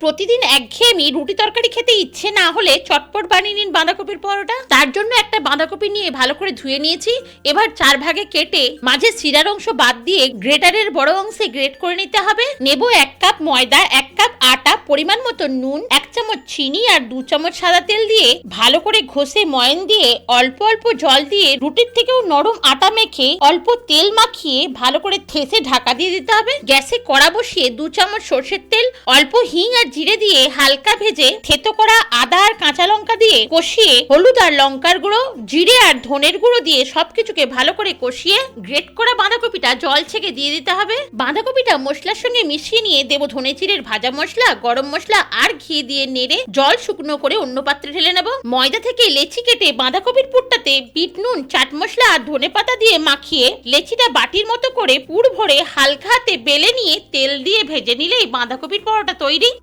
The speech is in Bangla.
প্রতিদিন একঘেয়েমি রুটি তরকারি খেতে ইচ্ছে না হলে চটপট বানিয়ে নিন বাঁধাকপির পরোটা। তার জন্য একটা বাঁধাকপি নিয়ে ভালো করে ধুয়ে নিয়েছি। এবার 4 ভাগে কেটে মাঝে শিরার অংশ বাদ দিয়ে গ্রেটারের বড় অংশে গ্রেট করে নিতে হবে। নেব 1 কাপ ময়দা, 1 কাপ আটা, পরিমাণ মতো নুন, 1 চামচ চিনি আর 2 চামচ সাদা তেল দিয়ে ভালো করে ঘষে ময়ান দিয়ে অল্প অল্প জল দিয়ে রুটির থেকেও নরম আটা মেখে অল্প তেল মাখিয়ে ভালো করে থেসে ঢাকা দিয়ে দিতে হবে। গ্যাসে কড়া বসিয়ে 2 চামচ সরষের তেল, অল্প হিং আর জিরে দিয়ে হালকা ভেজে থেতো করা আদা আর কাঁচা লঙ্কা দিয়ে কষিয়ে হলুদ আর লঙ্কার গুঁড়ো, জিরে আর ধনের গুঁড়ো দিয়ে সবকিছুকে ভালো করে কষিয়ে গ্রেট করা বাঁধাকপিটা জল ছেঁকে দিয়ে দিতে হবে। বাঁধাকপিটা মশলার সঙ্গে মিশিয়ে নিয়ে দেব ধনে জিরের ভাজা মশলা, গরম মশলা আর ঘি দিয়ে নেড়ে জল শুকনো করে অন্য পাত্রে ঢেলে নেব। ময়দা থেকে লেচি কেটে বাঁধাকপির পুরটাতে বিট নুন, চাট মশলা আর ধনে পাতা দিয়ে মাখিয়ে লেচিটা বাটির মতো করে পুর ভরে হালকা হাতে বেলে নিয়ে তেল দিয়ে ভেজে নিলেই বাঁধাকপির পরোটা তৈরি।